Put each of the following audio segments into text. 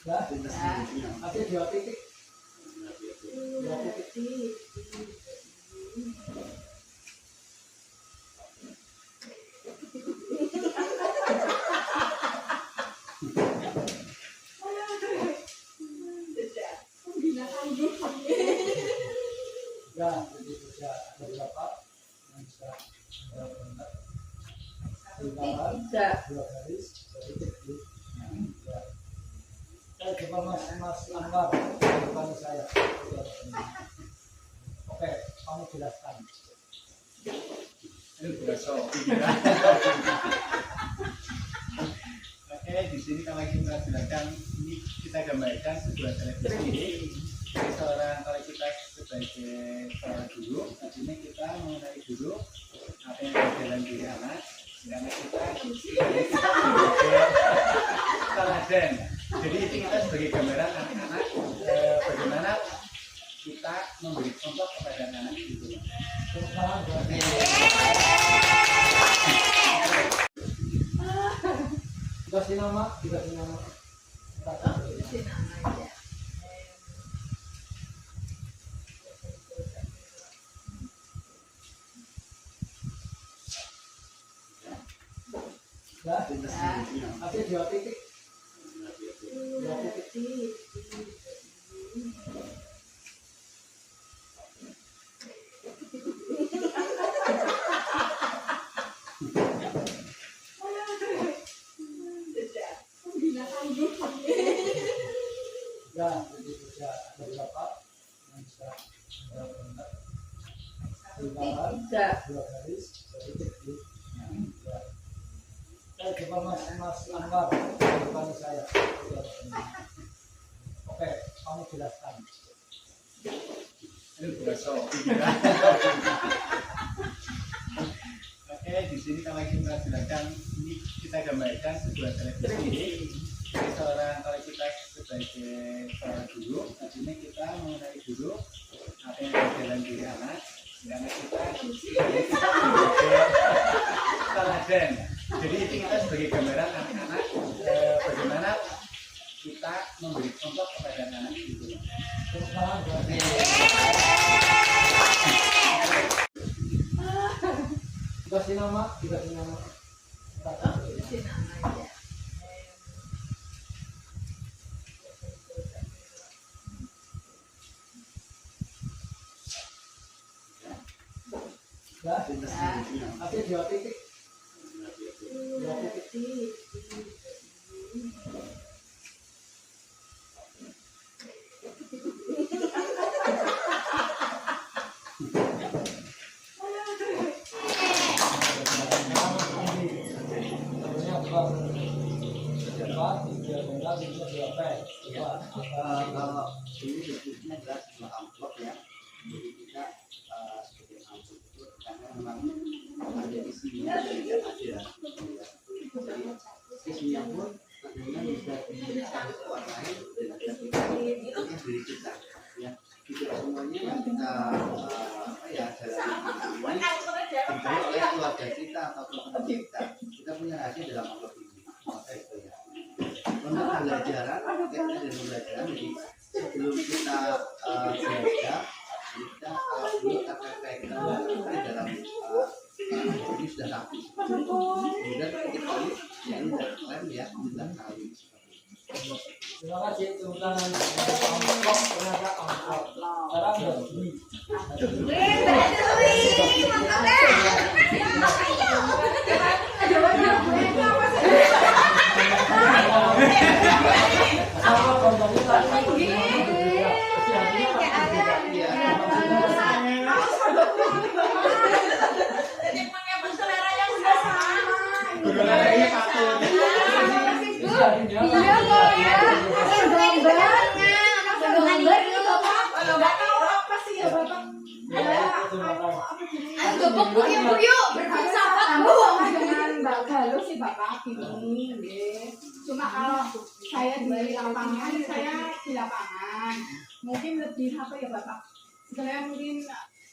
Ya, tapi 2 titik. 2 titik. Ya, jadi bisa ada berapa yang bisa benar. 2 garis, 2 titik. Ya. Coba Mas Anwar depan saya. Oke, kamu jelaskan. Oke, di sini kalau kita jelaskan, ini kita gambarkan sebuah televisi. Jadi kalau kita sebagai seorang guru, artinya kita mengenai guru apa yang berjalan diri anak, karena kita sebagai teladan. Jadi itu kita sebagai gambaran anak-anak bagaimana kita memberi contoh kepada anak itu. Dikasih nama. Ya, tapi 2 titik. 2 titik. Ya, jadi bisa ada berapa yang bisa benar. 2 garis, 2 titik. Ya. Coba Mas Anwar depan saya. Oke, kamu jelaskan. Oke, di sini kalau kita jelaskan, ini kita gambarkan sebuah televisi. Jadi kalau kita sebagai seorang guru, artinya kita mengenai guru apa yang berjalan diri anak, karena kita sebagai teladan. Jadi itu kita sebagai gambaran anak-anak bagaimana kita memberi contoh kepada anak itu. Dikasih nama. Ya, tapi 2 titik. 2 titik. Kalau ini bentuknya adalah sebuah amplop ya, jadi kita sebagai amplop itu karena memang ada isinya dan tidak ada ya. Jadi isinya pun tentunya bisa diwarnai dengan yang diri kita ya. Tidak semuanya yang kita jalani diberi oleh keluarga kita atau teman kita. Kita punya rahasia dalam amplop ini. Maka itu ya. Untuk pembelajaran, jadi sebelum kita belajar, kita dulu terkait di dalam ini sudah rapi. Kemudian ketika ini sudah keren ya, sudah kali. Terima kasih tepuk tangan. Amplop, ternyata amplop. Sekarang udah bunyi. Cuma kalau saya di lapangan mungkin lebih apa ya Bapak, saya mungkin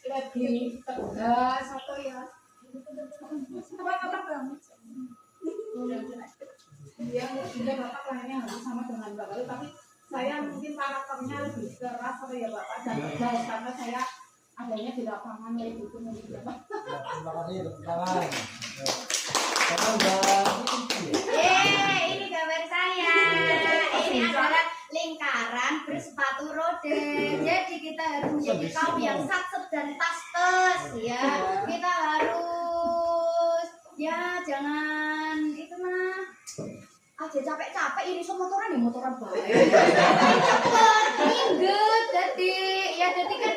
lebih tegas atau ya apa banget ya, sudah Bapak lainnya harus sama dengan Bapak, tapi karakternya lebih keras apa ya Bapak dan tegas karena saya adanya di lapangan kayak gitu mungkin Bapak. Terima kasih tepuk tangan. Sekarang udah Ini gambar saya. Ini adalah lingkaran bersepatu roda. Jadi kita harus menjadi kaum yang saksep dan tastes ya. Kita harus ya jangan itu mah aja capek-capek ini so motoran baik. Cepet, minggat jadi kan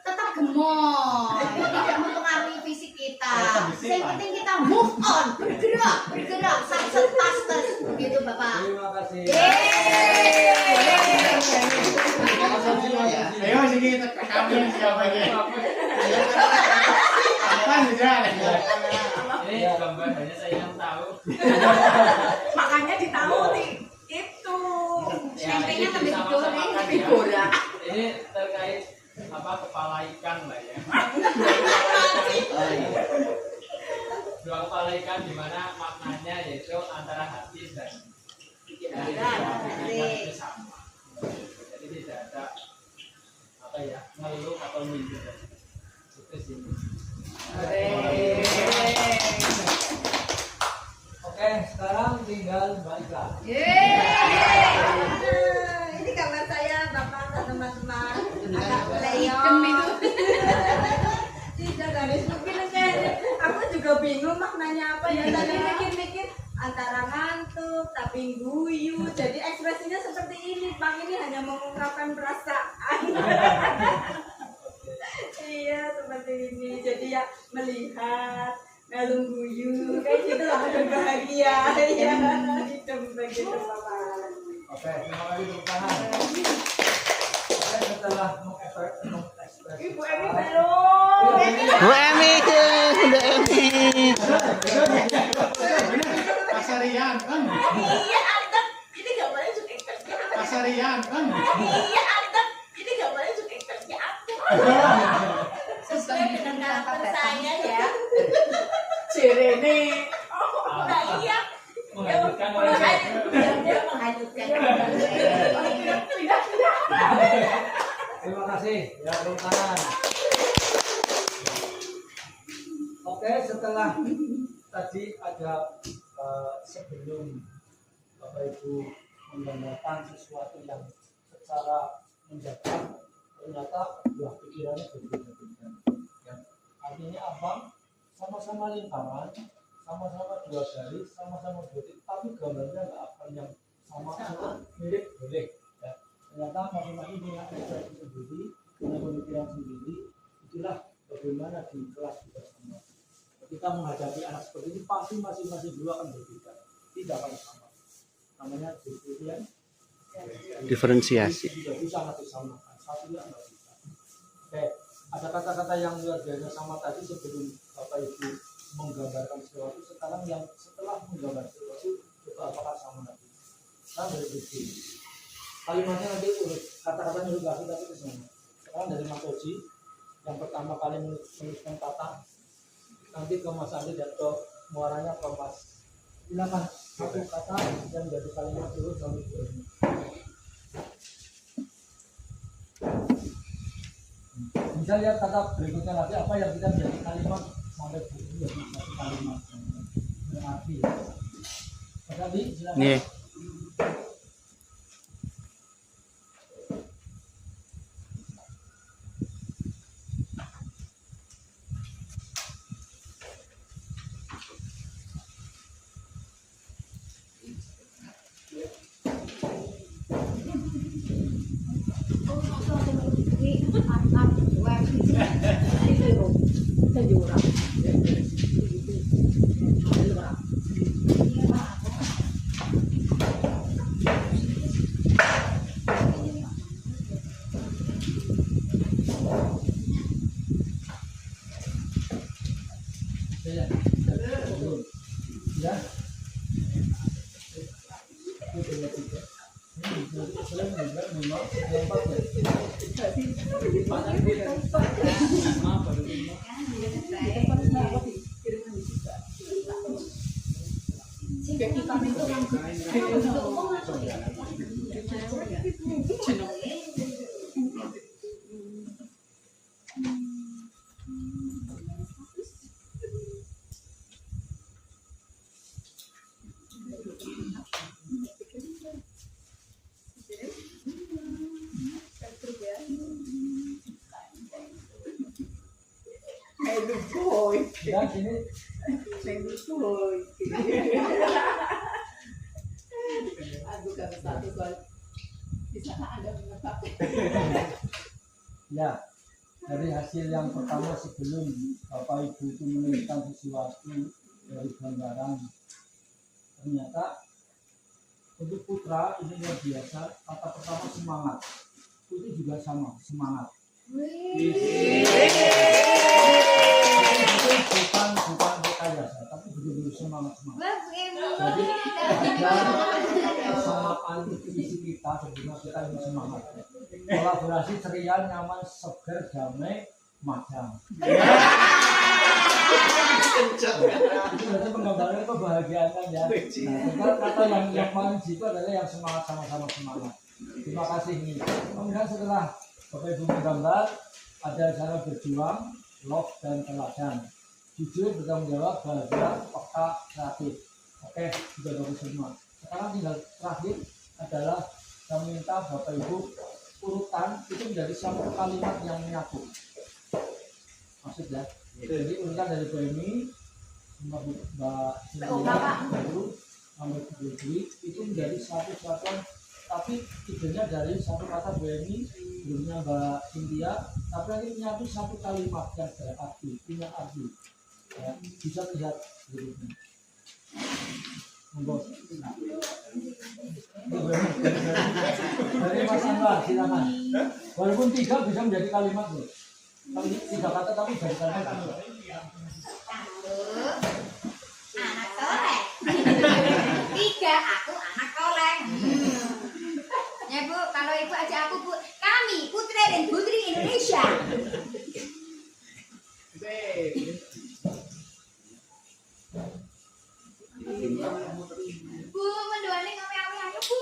tetap gemoy, tidak mempengaruhi fisik kita. Yang penting kita move on, bergerak, sukses tastes, begitu Bapak. terima kasih. Ayo sini kami siapa ini? Apa saja? Ini gambar hanya saya yang tahu. Makanya ditahu nih itu. Tempenya lebih Sama-sama goreng, makan ya. Ini terkait apa kepala ikan lah ya. Dua kepala ikan di mana maknanya yaitu antara hati dan pikiran itu sama. Jadi tidak ada apa ya ngeluh atau minder. Itu sih. Oke, sekarang tinggal Mbak Ika. Ini gambar saya Bapak dan teman-teman. Agak Hitam itu. tidak garis mungkin kan aku juga bingung maknanya apa ya tadi mikir-mikir antara ngantuk tapi guyu jadi ekspresinya seperti ini Bang ini hanya mengungkapkan perasaan iya seperti ini jadi ya melihat ngalung guyu kayak gitu lah berbahagia ya hidup begitu Bapak. Oke, terima kasih tepuk tangan. Oke, setelah mengekspresi Ibu Emi belum. Bu Emi, Bunda Emi. Pasarian kan? Iya Antep ini gambarnya juga kerja Pasarian kan? iya Antep ini gambarnya juga kerja sesuai dengan karakter saya ya. Cirene. Nah iya. Menghanyutkan Dia menghanyutkan. Terima kasih. Ya, tepuk tangan. Oke, setelah tadi ada sebelum Bapak Ibu menggambarkan sesuatu yang secara mendadak ternyata buah pikirannya berbeda-beda. Ya, artinya abang sama-sama lingkaran, sama-sama dua garis, sama-sama dua titik, tapi gambarnya nggak akan yang sama mirip boleh. Ya. Ternyata masing-masing punya ekspresi sendiri, punya pemikiran sendiri. Itulah bagaimana di kelas kita semua. Ketika menghadapi anak seperti ini pasti masing-masing dua akan berbeda, tidak akan sama. Namanya pilihan Diferensiasi. tidak bisa disamakan, satunya nggak bisa. Oke, ada kata-kata yang luar biasa sama tadi sebelum Bapak Ibu menggambarkan sesuatu. Sekarang yang setelah menggambar sesuatu coba apakah sama nanti? Nah, dari begini kalimatnya nanti urut, kata-katanya urut lagi tapi kesana. Sekarang dari Mas Oji yang pertama kali menuliskan kata, nanti ke Mas Andi dan ke muaranya ke Mas. Silakan satu kata yang jadi kalimat urut lalu ini. Bisa lihat kata berikutnya lagi apa yang kita menjadi kalimat sampai buku jadi satu kalimat berarti. Mas Andi silakan. Nih. Ya. Ya. Sehingga kita itu Dan ini Aku gak bisa tuh kalau bisa ada menebak. ya dari hasil yang pertama sebelum Bapak Ibu itu menemukan sesuatu dari gambaran, ternyata untuk putra ini luar biasa. Kata pertama semangat, itu juga sama semangat. Bukan rekayasa, tapi betul-betul semangat. Jadi ada kesamaan visi kita sebelum kita ini semangat. Kolaborasi ceria, nyaman, seger, damai, madang. Itu berarti penggambaran kebahagiaan kan ya. Nah, kata yang paling jitu adalah yang semangat, sama-sama semangat. Terima kasih nih. Kemudian setelah Bapak Ibu menggambar, ada cara berjuang, love dan teladan. Jujur, bertanggung jawab, bahagia, peka, kreatif. Oke, sudah bagus semua. Sekarang tinggal terakhir adalah saya minta Bapak Ibu urutan itu menjadi satu kalimat yang menyatu. Maksudnya, jadi urutan dari Bu Emi, Mbak Cynthia, baru Mbak Budi itu menjadi satu kesatuan. Tapi idenya dari satu kata Bu Emi, sebelumnya Mbak Cynthia, tapi lagi menyatu satu kalimat yang berarti, punya arti. Ya, bisa lihat berikutnya. Monggo. Dari Mas Anwar, silakan. Walaupun tiga bisa menjadi kalimat loh. Tiga kata tapi jadi kalimat. Anak koleng. Tiga, aku anak koleng. Ya Bu, kalau Ibu aja aku Bu, kami Putra dan Putri Indonesia. Bu, mendoain ngawe-ngawe ayo Bu.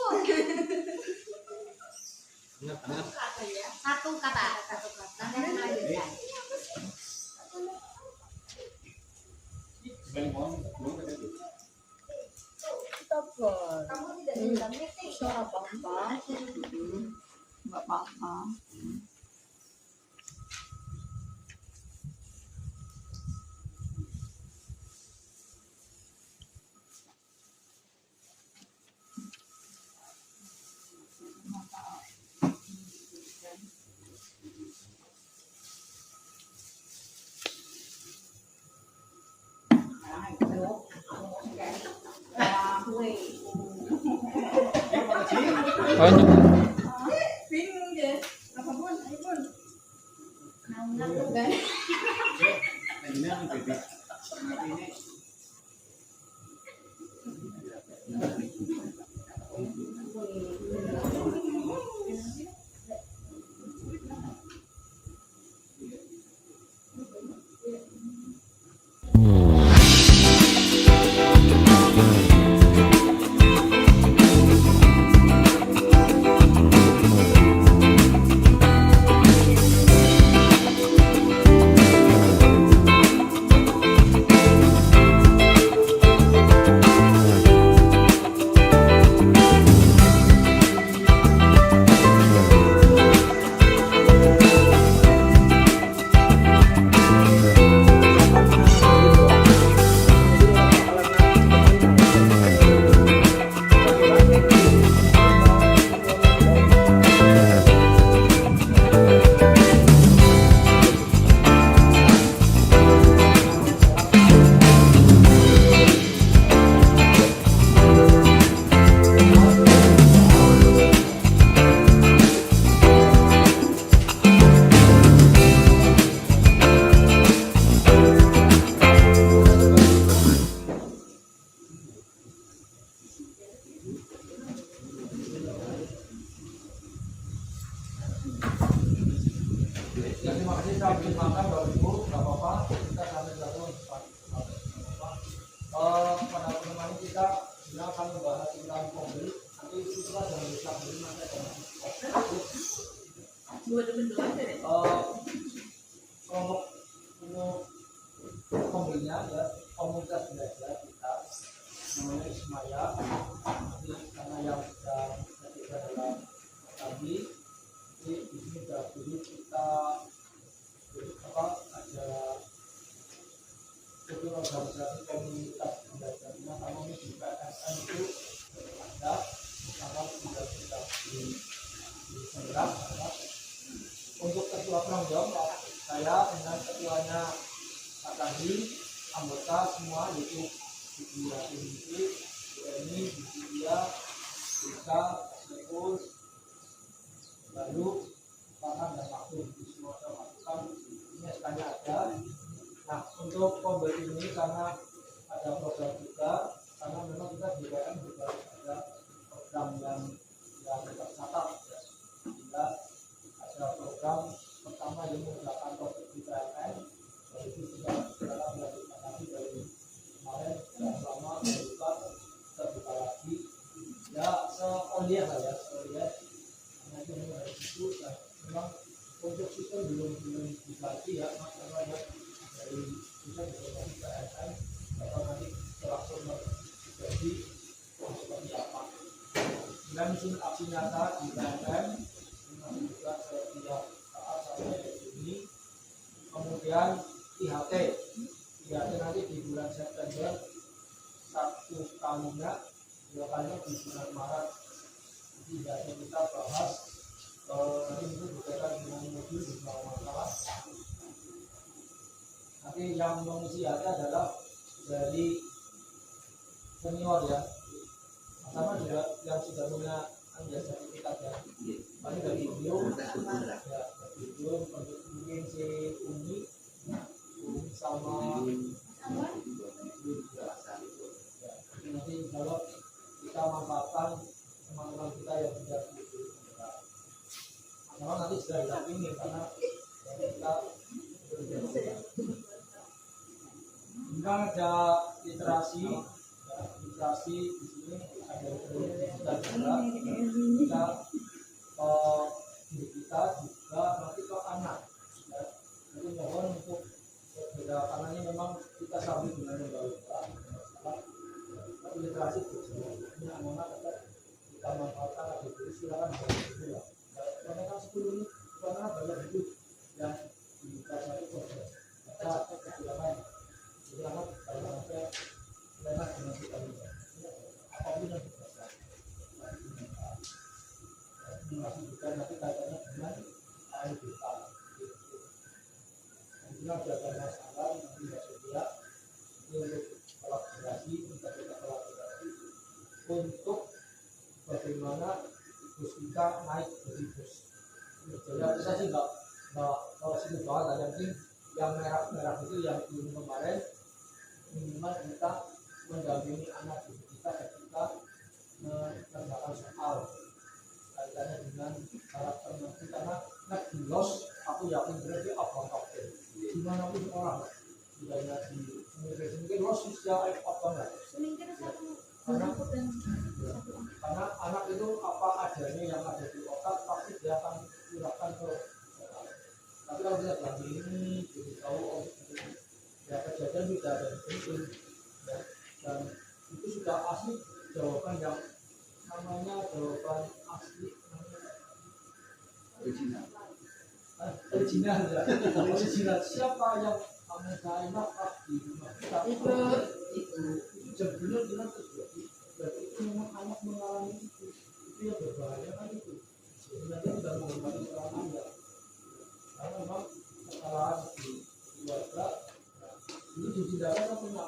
Satu kata. Nanti melanjutkan. Kamu tidak diundang meeting. Suara apa? Enggak apa-apa. Bingung ya. Apa pun, ayo pun. Dan Ya, terima kasih saya persilakan Bapak Ibu, nggak apa-apa, kita sampai satu pada pertemuan kita sedang akan membahas tentang mobil. Nanti kita jangan bisa beli nanti kelompok pembelinya ya komunitas belajar kita namanya Ismaya. Nanti karena yang sudah ketiga dalam tadi di sini sudah dulu kita ada komunitas belajarnya karena ini di PSN itu ada sangat tidak diserap. Untuk ketua penanggung saya dengan ketuanya Pak Tadi, anggota semua yaitu Ibu Yati, ini dia bisa sekul lalu tangan dan waktu semua saya masukkan ini sekali ada. Nah untuk pembeli ini karena ada program juga, karena memang kita di BPN juga ada program yang tercatat ya. Sehingga ada program pertama yang menggunakan produk di BPN itu sudah dalam dilakukan lagi dari kemarin dan selama terbuka lagi ya seoliah lah ya seoliah nanti dari situ dan memang untuk sistem belum dibagi ya masalah ya dari kita bisa di BPN atau nanti langsung jadi seperti apa dan mesin aksi nyata di BPN masih juga setiap saat sampai ini. Kemudian IHT nanti di bulan September satu kalinya, dua kalinya di bulan Maret. Jadi IHT kita bahas nanti itu berkaitan dengan modul beberapa masalah. Nanti yang mengisi IHT adalah dari senior ya, sama juga yang sudah punya sertifikat ya. Paling dari video, ya video mungkin si Umi sama nanti kalau kita manfaatkan teman-teman kita yang sudah video, karena nanti sudah didampingi karena kita kemudian ada literasi di sini ada kita juga kita juga nanti ke anak ya. Jadi mohon untuk berbeda karena ini memang kita sambil dengan lomba-lomba tapi literasi ini anak-anak tetap kita manfaatkan ada dulu silakan dulu ya karena kan 10 ini karena banyak hidup yang di kelas 1 proses kita silakan kalau sampai lewat dengan kita apapun yang kita masih juga nanti kaitannya dengan air kita. Nantinya ada masalah nanti besok dia ini untuk kolaborasi kita untuk bagaimana bus kita naik dari bus. Jadi kita sih nggak kalau sini banget ada yang merah itu yang belum kemarin minimal kita mendampingi anak didik kita ketika mengerjakan soal kaitannya dengan karakter nanti karena los aku yakin berarti apa gimana pun orang tidaknya di mungkin los secara apa karena anak itu apa adanya yang ada di otak pasti dia akan curahkan ke tapi kalau kita bilang ini jadi tahu ya kejadian tidak ada penting dan itu sudah asli jawaban yang namanya jawaban asli original siapa yang enak di rumah tapi itu sebelum terjadi berarti itu memang anak mengalami itu yang berbahaya kan itu sebenarnya tidak menghormati orang anda karena memang kesalahan di keluarga ini ditindakan kan punya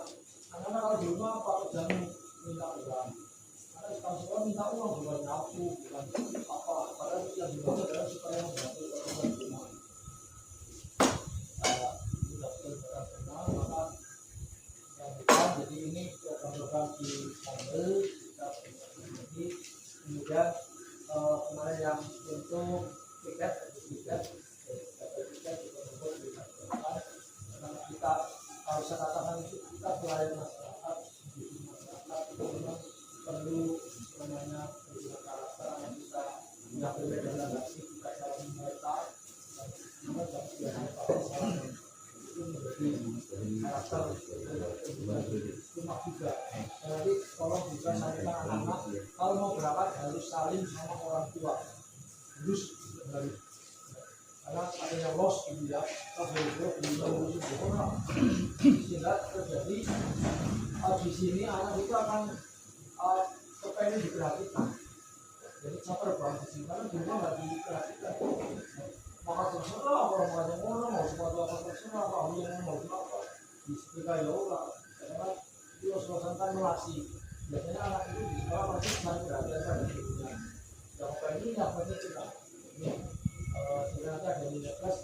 anak-anak kalau di rumah apa jangan minta uang karena sekarang minta uang bukan nyapu bukan apa padahal yang dibaca adalah supaya membantu orang di rumah sudah benar maka yang kita jadi ini program-program di Sambel kita jadi kemudian kemarin yang untuk tiket juga kita harus katakan itu kita pelayan masyarakat itu memang perlu namanya perubahan karakter yang bisa mengambil regenerasi kita dalam mereka kita biasanya pakai salah itu menjadi karakter rumah juga jadi tolong juga sampaikan anak-anak kalau mau berangkat harus saling sama orang tua harus karena adanya los gitu ya kalau sehingga terjadi sini anak itu akan kepengen diperhatikan. Jadi caper banget sih, karena dia nggak diperhatikan. Maka terserah kalau mau ada orang mau sepatu apa terserah, mau yang mau apa di sekitar yoga. Karena dia suasana melasi. Biasanya anak itu di sekolah masih cuma perhatian pada hidupnya. Yang penting apa sih kita? Ternyata dari kelas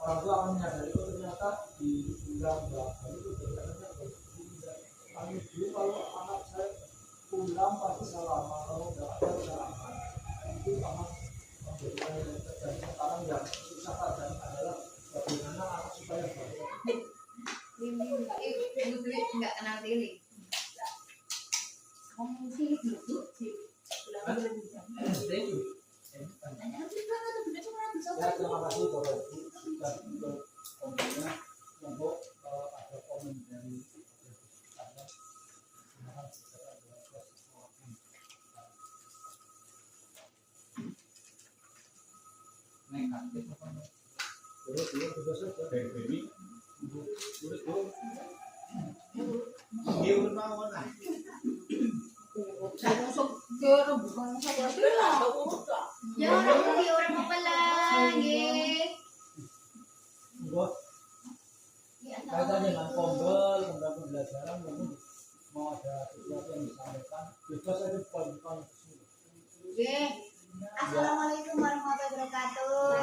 orang tua akan menyadari itu ternyata di bilang bahwa itu ternyata kami dulu kalau anak saya pulang pasti salah, kalau nggak ada salah itu akan menjadikan yang terjadi sekarang yang susah terjadi adalah bagaimana anak supaya baik. Lili nggak kenal Lili. Ngomong sih dulu sih. Thank you. Ya, terima kasih Bapak Ibu sudah untuk komennya. Monggo ada komen dari saya. Negatif apa? Terus Baby. Dia urut mawon lah. Ya orang apa lagi? Monggo kaitan dengan pembel tentang pembelajaran mungkin mau ada sesuatu yang disampaikan bebas aja poin-poin. Oke. Assalamualaikum warahmatullahi wabarakatuh.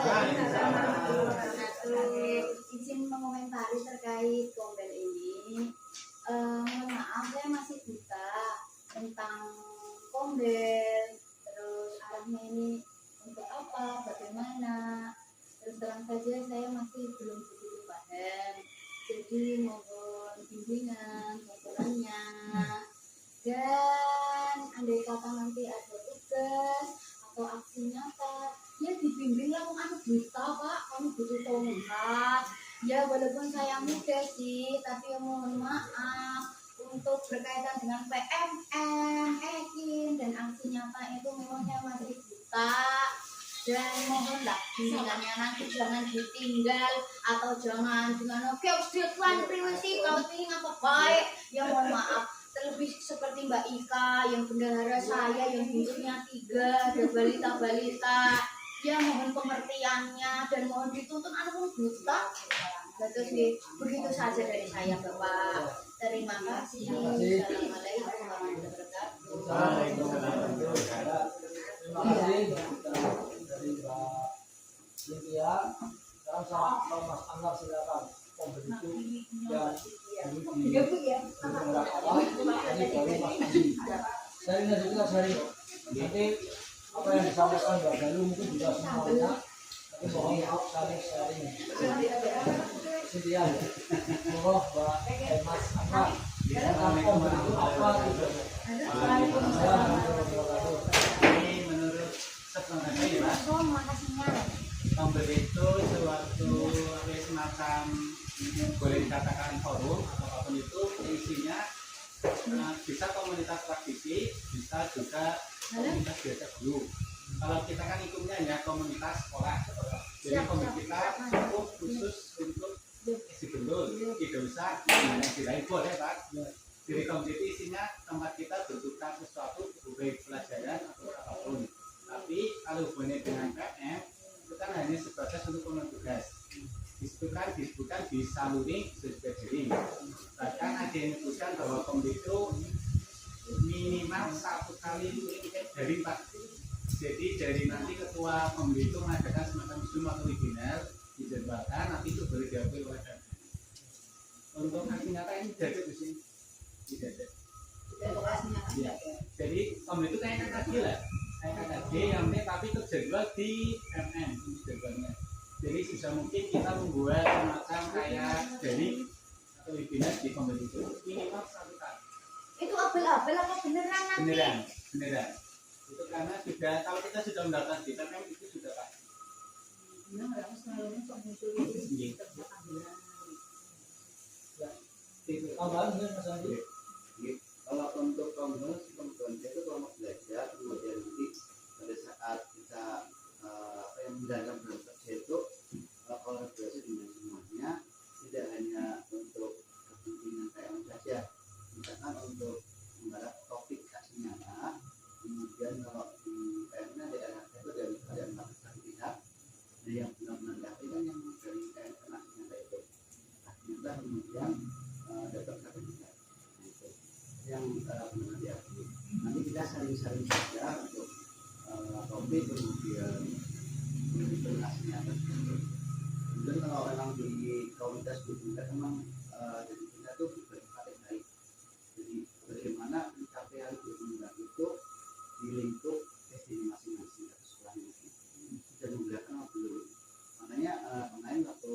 Izin mengomentari terkait kombel ini. Mohon maaf, saya masih buta tentang kombel. Terus arahnya ini untuk apa, bagaimana. Terus terang saja saya masih belum begitu paham. Jadi mohon bimbingan, bocorannya. Dan andai kata nanti ada tugas atau aksi nyata, ya dibimbinglah anak buta pak, kamu butuh tongkat. Ya walaupun saya muda sih, tapi mohon maaf untuk berkaitan dengan PMM, EKIN dan aksi nyata itu memang saya masih buta. Dan mohonlah bimbingannya nanti jangan ditinggal atau jangan dengan oke deadline privacy kau ini apa baik. Ya mohon maaf. Terlebih seperti Mbak Ika yang bendahara saya yang hidupnya 3 ada balita-balita, ya mohon pengertiannya dan mohon dituntun anak buta. Betul sih, begitu saja dari saya Bapak. Terima kasih. Assalamualaikum warahmatullahi wabarakatuh. Terima kasih dari Mbak Cynthia. Sekarang sama Mas Anwar silakan. Pembeli itu yang ini awal ini baru Mas Andi. Sharing aja kita sharing. Nanti apa yang disampaikan Mbak Galuh mungkin juga semuanya. Tapi mohon maaf sharing. Cynthia, mohon Mbak Mas Anwar. Tentang pembeli itu apa gitu? Ini menurut sepengetahuan ya Pak, pembeli itu suatu semacam boleh dikatakan forum atau apapun itu isinya bisa komunitas praktisi, bisa juga komunitas biasa guru. Kalau kita kan ikutnya hanya komunitas sekolah, jadi pembeli kita cukup khusus untuk isi bendul, tidak usah di lain boleh Pak. Jadi komunitas isinya tempat kita bertukar sesuatu baik pelajaran atau apapun. Tapi kalau hubungannya dengan PM itu kan hanya sebatas untuk pemenuhan tugas. Disebutkan disaluri sesuai daring. Bahkan ada yang menyebutkan bahwa komunitas itu minimal 1 kali daring Pak. Jadi dari nanti ketua komunitas itu mengadakan semacam Zoom atau webinar dijadwalkan, nanti itu boleh diambil oleh PM. Untuk aksi nyata ini tidak ada di sini. Tidak ada. Ya. Jadi komunitas itu kayak KKG lah. Kayak KKG yang penting tapi terjadwal di MM ini jadwalnya. Jadi bisa mungkin kita membuat semacam kayak dari atau webinar di komunitas itu minimal 1 kali. Itu abal-abal apa beneran nanti? Beneran. Itu karena sudah kalau kita sudah mendaftar di PM itu sudah pasti. Tambahan Mas Andi. Kalau untuk komunitas itu kelompok belajar, kemudian nanti pada saat kita menjalankan program kerja itu kolaborasi dengan semuanya, tidak hanya untuk kepentingan PM saja. Misalkan digunakan untuk menggarap topik kasih nyala. Kemudian kalau di PM nya daerah itu ada 4 pihak. Nah yang benar-benar diakui kan yang dari PM kena nyala itu. Nah kemudian dapat sertifikat. Nah, itu yang benar diakui. Nanti kita saling-saling saja untuk topik kemudian kasihnya tersebut. Kemudian kalau memang di komunitas berbuka memang jadi kita tuh berempat yang baik. Jadi bagaimana pencapaian berbuka itu di lingkup SD masing-masing atau sekolah masing-masing sudah menggunakan atau belum. Makanya kemarin waktu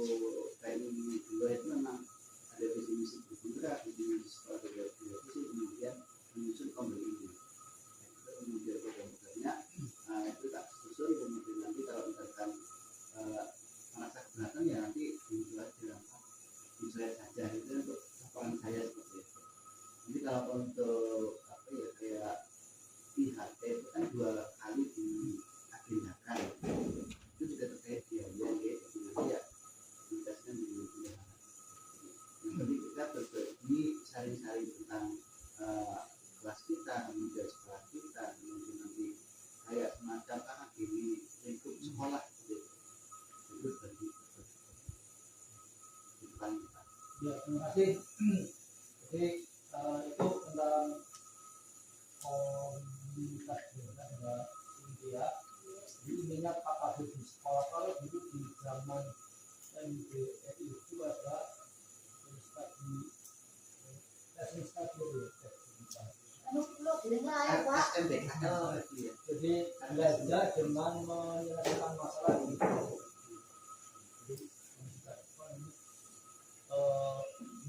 training 2 itu memang ada visi misi berbuka, visi misi sekolah berbuka, kemudian menyusun pembeli ini. Itu kemudian program-programnya itu tak susun, kemudian nanti kalau misalkan merasa keberatan ya nanti dijual saja itu untuk laporan saya seperti itu. Jadi kalau untuk apa ya kayak IHT itu kan 2 kali diagendakan, itu juga terkait biaya ya, ya tugasnya di pilihan. Jadi kita berbagi saling-saling tentang kelas kita, kemudian sekolah kita, kemudian nanti kayak semacam akademi lingkup sekolah gitu. Itu bagi Ya, terima kasih. Jadi itu tentang komunitas dengan India. Jadi intinya KKB di sekolah kalau dulu di zaman NBRI itu ada jadi belajar dengan menyelesaikan masalah di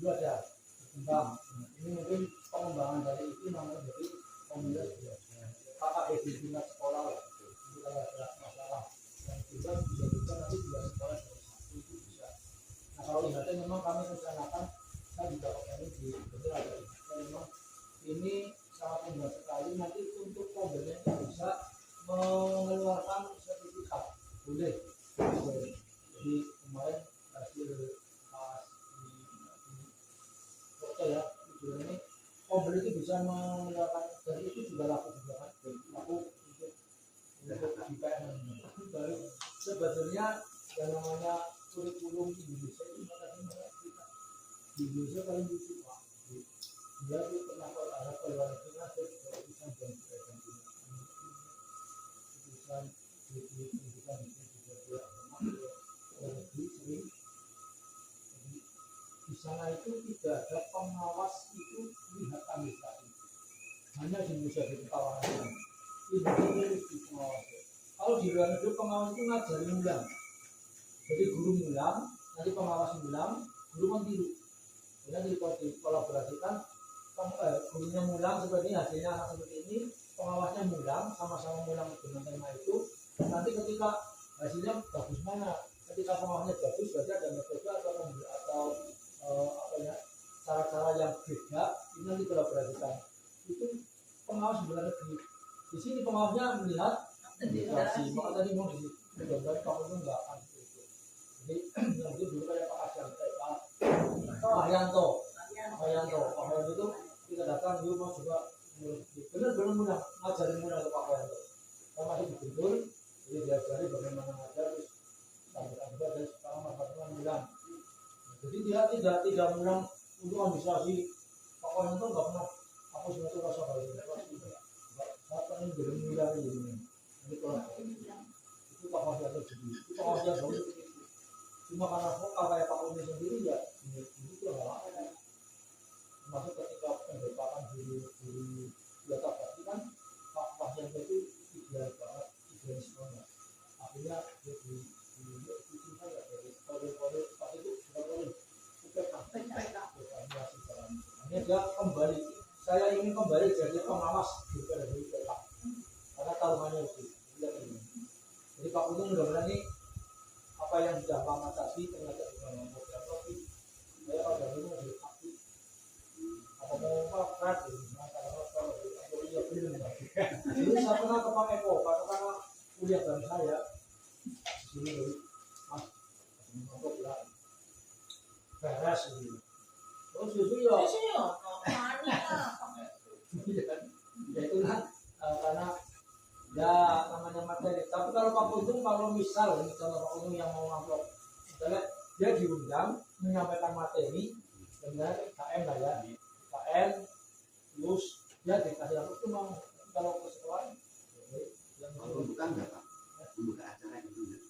itu ada berkembang. Ini mungkin pengembangan dari itu namanya jadi komunitas belajar. KKB di tingkat sekolah lah. Jadi kalau ada masalah yang juga bisa nanti juga sekolah dari satu itu bisa. Nah kalau IHT memang kami rencanakan saya juga ini di betul ada memang ini sangat membuat sekali nanti untuk pembelian bisa mengeluarkan sertifikat boleh. Jadi kemarin hasil ya ini pembeli itu bisa mengeluarkan dari itu juga laku juga kan laku untuk DPM baru sebetulnya yang namanya kurikulum Indonesia itu makanya kita di Indonesia paling lucu pak dia tuh pernah ada keluar negeri ada utusan dan utusan pendidikan itu juga lebih sering di sana itu tidak ada pengawas itu lihat administrasi hanya di Indonesia di kawasan ini di pengawas. Kalau di luar negeri pengawas itu ngajarin ulang, jadi guru ngulang, nanti pengawas ngulang, guru mentiru, nanti dikolaborasikan, gurunya ngulang seperti ini hasilnya seperti ini, pengawasnya ngulang sama-sama ngulang dengan tema itu, nanti ketika hasilnya bagus mana, ketika pengawasnya bagus berarti ada metode atau cara-cara yang beda ini nanti kolaborasikan itu pengawas bulan negeri di sini pengawasnya melihat administrasi maka tadi mau digambar kalau itu enggak akan itu jadi yang itu dulu kayak Pak Asyam Pak Haryanto itu kita datang dulu mau coba benar-benar mudah ngajarin mudah ke Pak Haryanto kita masih betul jadi diajari bagaimana ngajar terus sampai dan sekarang masyarakat bilang jadi dia tidak menang untuk administrasi pokoknya itu nggak pernah aku sudah tuh rasa kalau saya pernah belum mulai ini jadi kalau itu Pak Mas yang terjadi itu Pak Mas yang baru cuma karena vokal kayak Pak Umi sendiri ya itu hal termasuk ketika pembebasan diri dia tak pasti kan Pak Mas yang itu ideal banget idealis banget akhirnya dia di saya dari kode-kode pas itu sudah boleh ini dia kembali saya ingin kembali jadi pengawas juga dari PK karena taruhannya itu jadi Pak Untung mudah-mudahan ini apa yang sudah Pak tadi ternyata juga membuat tapi saya pada dulu dari pagi apa mau Pak kalau ya belum dulu saya pernah ke Pak Eko karena kuliah bareng saya di sini dari Mas untuk lah beres ini terus itu ya umum kalau misal Pak Umum yang mau ngamplop, misalnya dia diundang menyampaikan materi dengan KM lah ya, KM, terus dia dikasih apa itu mau kalau ke sekolah, Kalau bukan enggak Pak? Membuka acara itu enggak?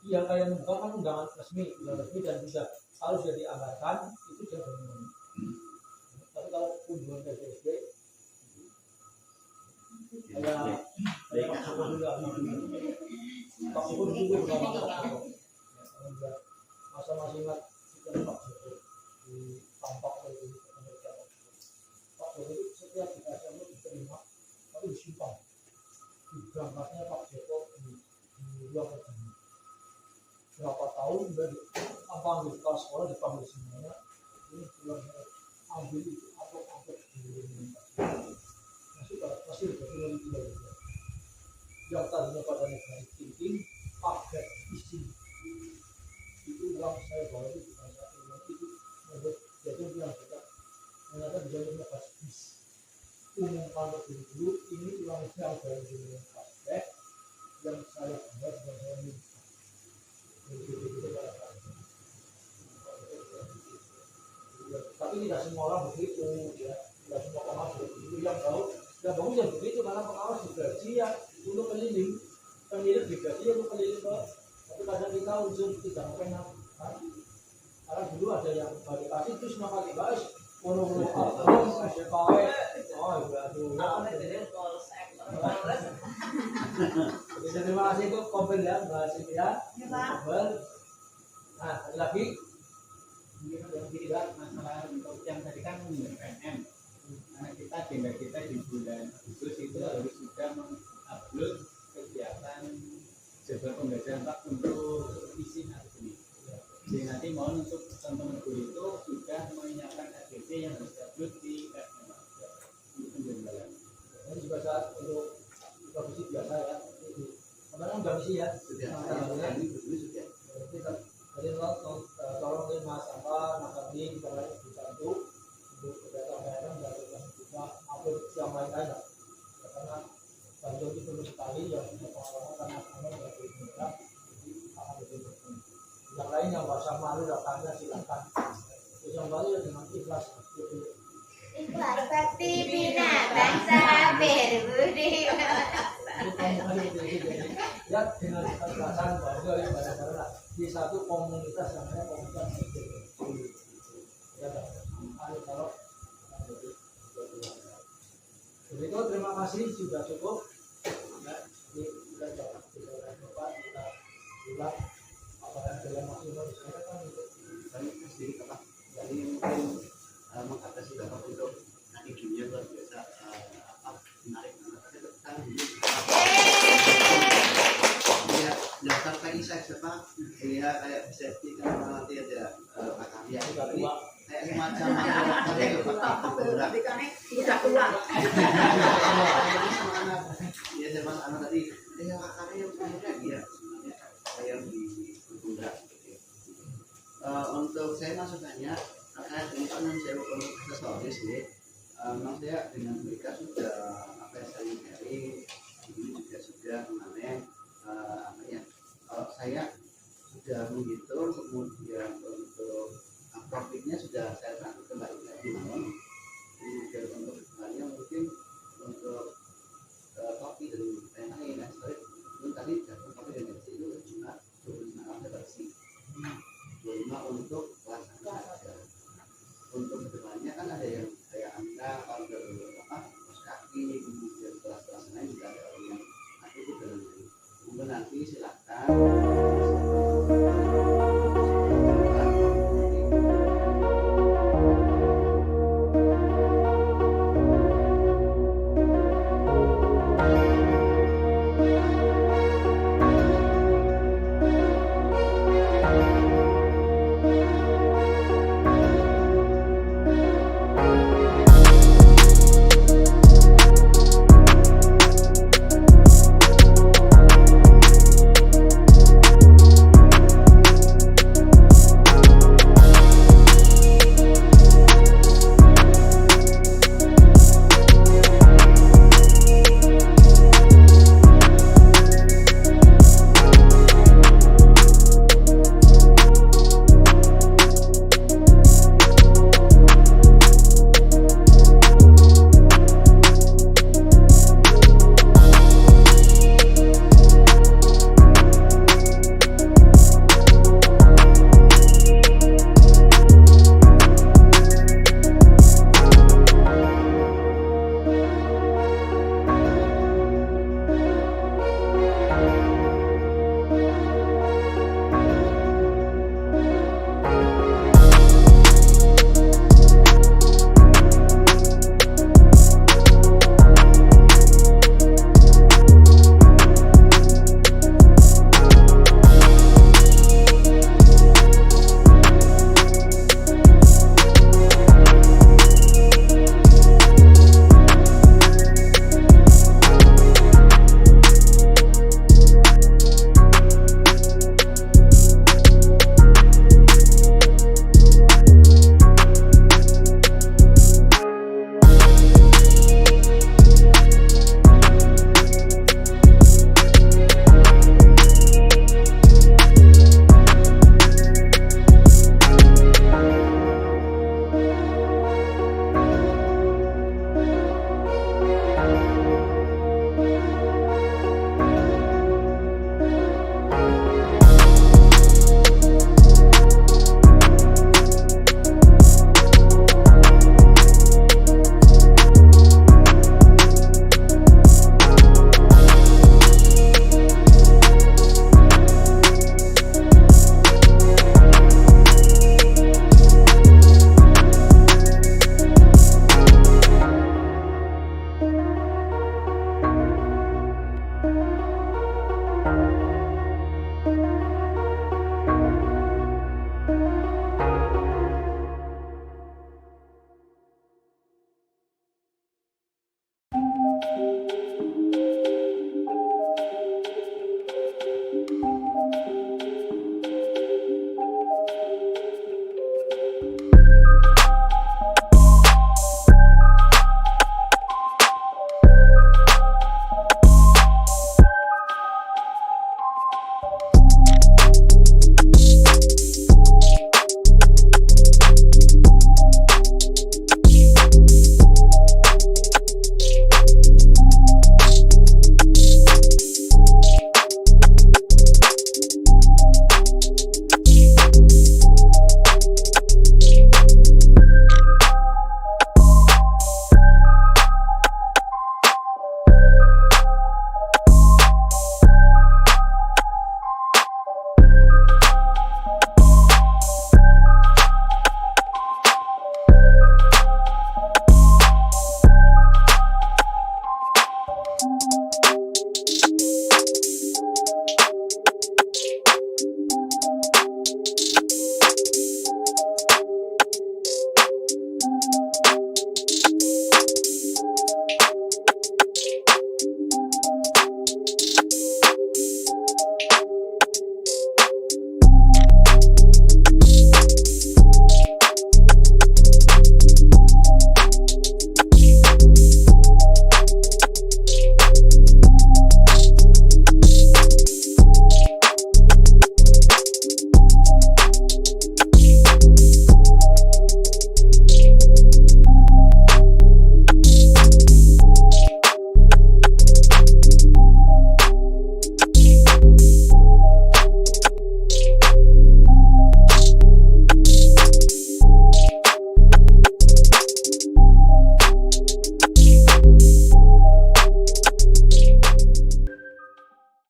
iya kayak membuka kan undangan resmi dan juga harus sudah dianggarkan itu jangan umum. Tapi kalau kunjungan ke BSD kayak Pak Sukur juga Pak Sukur juga masa masih ingat kita Pak Sukur di tampak itu Pak Sukur itu setiap dikasih amat diterima tapi disimpan di berangkatnya Pak Joko di luar negeri berapa tahun udah dipanggil di kepala sekolah dipanggil semuanya ini pulang ambil itu apa di masih diberi tidak yang tadinya pada negara thinking pakai isi itu uang saya bawa itu bukan satu uang itu membuat jadi bilang kita ternyata bisa lepas bis umum kalau dulu ini uang yang dari dunia pakai yang saya buat dan saya minta tapi tidak semua orang begitu ya, tidak semua orang begitu yang tahu yang bagus yang begitu karena pengawas digaji ya untuk keliling penyidik digaji untuk keliling kok tapi kadang kita unsur tidak pernah karena dulu ada yang bagi kasih itu semua kali bahas kono-kono kasih kawet terima kasih untuk kompil ya bahas ini ya nah lagi yang tidak masalah untuk yang tadi kan PNM karena kita agenda kita di bulan Agustus itu harus sudah mengupload kegiatan jadwal pembelajaran Pak untuk isi hari ini. Jadi nanti mohon untuk teman-teman guru itu sudah menyiapkan AGC yang harus diupload di PNM untuk penjadwalan. ini juga saat untuk profesi biasa ya kemarin udah misi ya Sudah, ini berdua sudah. jadi tolong nih Mas Mas Adi kalian dibantu untuk kegiatan PNM dan juga upload yang lain-lain lah karena bantu itu perlu sekali yang punya pengalaman karena kamu dari mereka jadi akan lebih berguna yang lain yang nggak usah malu datangnya silakan terus yang baru ya dengan ikhlas Ikhlas bakti bina bangsa berbudi. ya dengan keikhlasan bahwa ya barang-barang di satu komunitas namanya komunitas ya kalau begitu terima kasih sudah cukup ya ini kita coba kita ulang apa yang kalian maksudkan saya kan untuk Saya sendiri Pak, jadi mungkin mengatasi Bapak untuk nanti dunia luar biasa menarik banget. Kan ya daftar PISA Pak, ya kayak bisa kan nanti ada Pak Karya ini kayak semacam udah tua. ya zaman anak tadi Pak Karya yang muda dia saya di Bunda. Untuk saya masukannya terkait dengan non sewa aksesoris ya, memang saya dengan mereka sudah apa yang saya cari